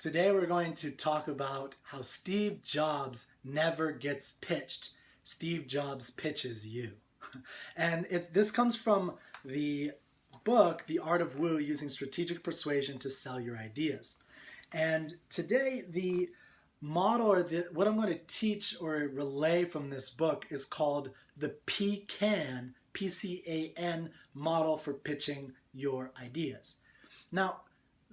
Today we're going to talk about how Steve Jobs never gets pitched. Steve Jobs pitches you. And this comes from the book, The Art of Woo, Using Strategic Persuasion to Sell Your Ideas. And today the model, or what I'm going to teach or relay from this book is called the PCAN, P-C-A-N model for pitching your ideas. Now,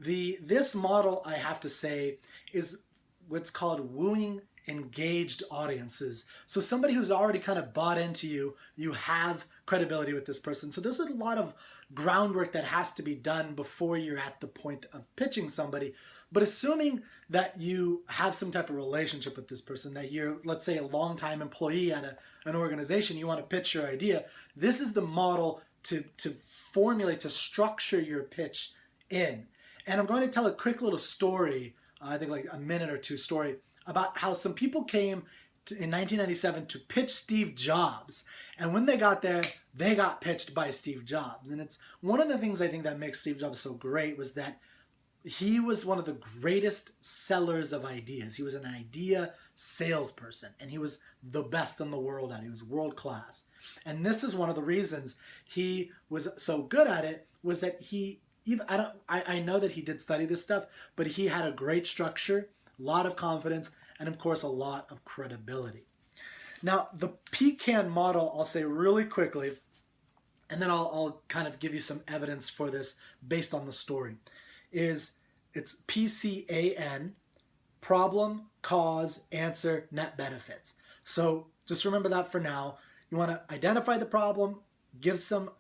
this model, I have to say, is what's called wooing engaged audiences. So somebody who's already kind of bought into you, you have credibility with this person. So there's a lot of groundwork that has to be done before you're at the point of pitching somebody. But assuming that you have some type of relationship with this person, that you're, let's say, a longtime employee at an organization, you want to pitch your idea, this is the model to formulate, to structure your pitch in. And I'm going to tell a quick little story, I think like a minute or two story, about how some people came in 1997 to pitch Steve Jobs. And when they got there, they got pitched by Steve Jobs. And it's one of the things I think that makes Steve Jobs so great was that he was one of the greatest sellers of ideas. He was an idea salesperson, and he was the best in the world at it. He was world class. And this is one of the reasons he was so good at it, was that I know that he did study this stuff, but he had a great structure, a lot of confidence, and of course a lot of credibility. Now, the Pecan model, I'll say really quickly, and then I'll kind of give you some evidence for this based on the story, it's PCAN, problem, cause, answer, net benefits. So just remember that for now. You want to identify the problem, give some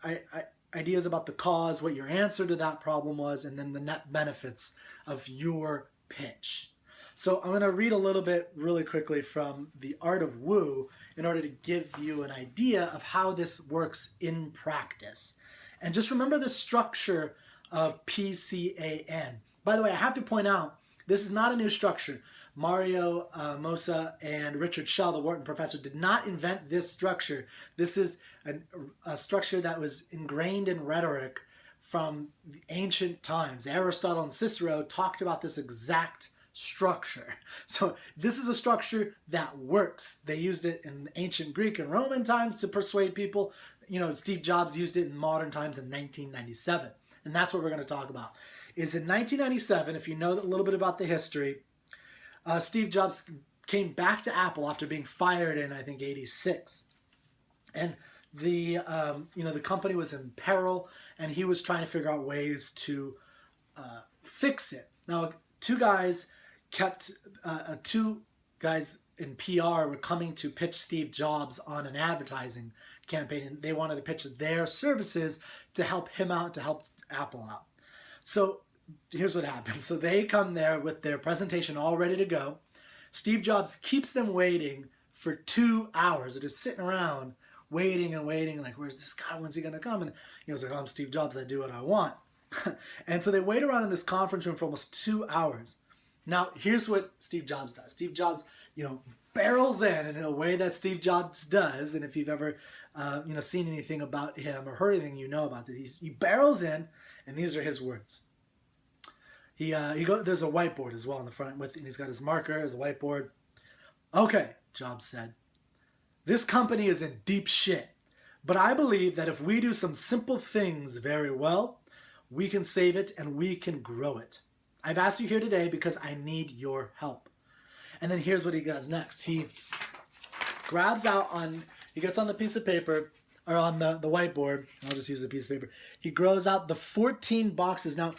ideas about the cause, what your answer to that problem was, and then the net benefits of your pitch. So I'm going to read a little bit really quickly from The Art of Woo in order to give you an idea of how this works in practice. And just remember the structure of PCAN. By the way, I have to point out, this is not a new structure. Mario Mosa and Richard Shell, the Wharton professor, did not invent this structure. This is a structure that was ingrained in rhetoric from the ancient times. Aristotle and Cicero talked about this exact structure. So this is a structure that works. They used it in ancient Greek and Roman times to persuade people. You know, Steve Jobs used it in modern times in 1997. And that's what we're going to talk about. Is in 1997, if you know a little bit about the history, Steve Jobs came back to Apple after being fired in, I think, '86. And the company was in peril, and he was trying to figure out ways to fix it. Now, two guys in PR were coming to pitch Steve Jobs on an advertising campaign, and they wanted to pitch their services to help him out, to help Apple out. So here's what happens. So they come there with their presentation all ready to go. Steve Jobs keeps them waiting for 2 hours. They're just sitting around waiting and waiting, like, where's this guy? When's he going to come? And he was like, oh, I'm Steve Jobs. I do what I want. And so they wait around in this conference room for almost 2 hours. Now, here's what Steve Jobs does. Steve Jobs, barrels in a way that Steve Jobs does. And if you've ever, seen anything about him or heard anything about this, he barrels in, and these are his words. There's a whiteboard as well in the front, and he's got his marker, his whiteboard. Okay, Jobs said, this company is in deep shit, but I believe that if we do some simple things very well, we can save it and we can grow it. I've asked you here today because I need your help. And then here's what he does next. He gets on the piece of paper, or on the whiteboard, I'll just use a piece of paper. He grows out the 14 boxes. Now,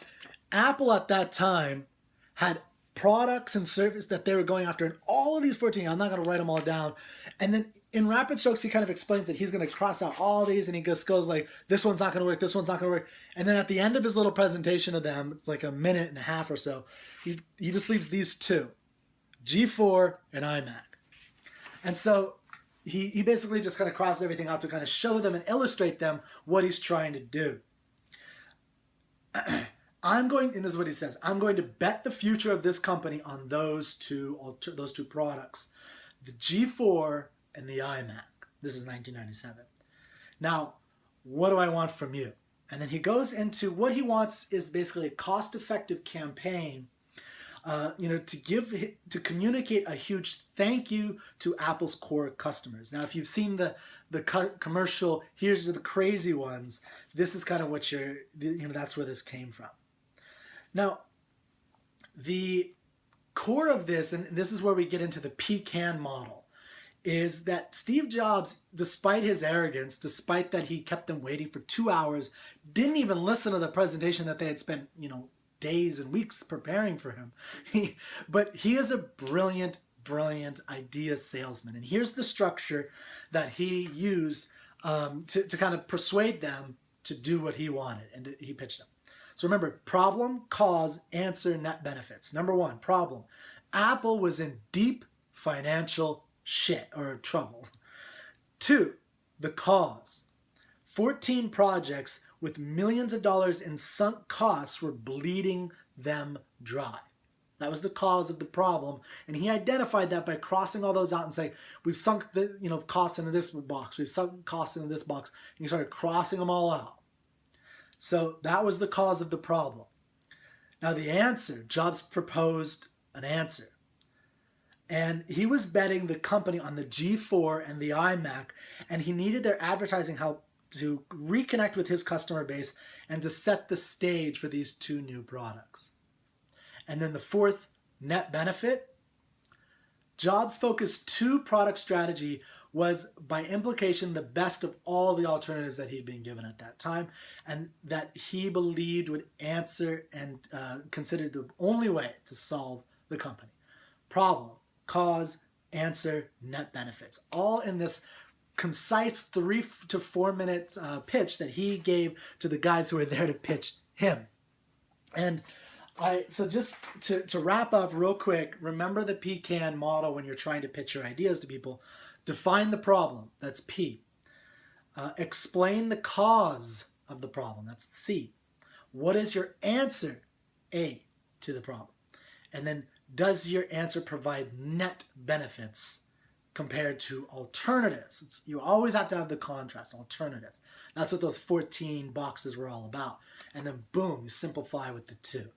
Apple at that time had products and services that they were going after, and all of these 14, I'm not going to write them all down. And then in rapid strokes, he kind of explains that he's going to cross out all these, and he just goes like, this one's not going to work, this one's not going to work. And then at the end of his little presentation of them, it's like a minute and a half or so, he just leaves these two, G4 and iMac. And so he basically just kind of crosses everything out to kind of show them and illustrate them what he's trying to do. And this is what he says, I'm going to bet the future of this company on those two products, the G4 and the iMac. This is 1997. Now, what do I want from you? And then he goes into what he wants is basically a cost-effective campaign to communicate a huge thank you to Apple's core customers. Now, if you've seen the commercial, here's the crazy ones, this is kind of what that's where this came from. Now, the core of this, and this is where we get into the Pecan model, is that Steve Jobs, despite his arrogance, despite that he kept them waiting for 2 hours, didn't even listen to the presentation that they had spent, days and weeks preparing for him. But he is a brilliant idea salesman. And here's the structure that he used to kind of persuade them to do what he wanted, and he pitched them. So remember, problem, cause, answer, net benefits. Number one, problem. Apple was in deep financial shit or trouble. 2, the cause. 14 projects with millions of dollars in sunk costs were bleeding them dry. That was the cause of the problem, and he identified that by crossing all those out and saying, we've sunk the costs into this box, we've sunk costs into this box, and he started crossing them all out. So that was the cause of the problem. Now the answer, Jobs proposed an answer. And he was betting the company on the G4 and the iMac, and he needed their advertising help to reconnect with his customer base and to set the stage for these 2 new products. And then the 4th, net benefit. Jobs' focused 2-product strategy was by implication the best of all the alternatives that he'd been given at that time, and that he believed would answer and considered the only way to solve the company. Problem, cause, answer, net benefits. All in this concise 3 to 4 minutes pitch that he gave to the guys who were there to pitch him. And so just to wrap up real quick, remember the Pecan model when you're trying to pitch your ideas to people. Define the problem, that's P. Explain the cause of the problem, that's C. What is your answer, A, to the problem? And then, does your answer provide net benefits compared to alternatives? You always have to have the contrast, alternatives. That's what those 14 boxes were all about. And then boom, you simplify with the 2.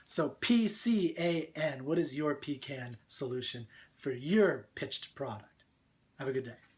So PCAN, what is your Pecan solution for your pitched product? Have a good day.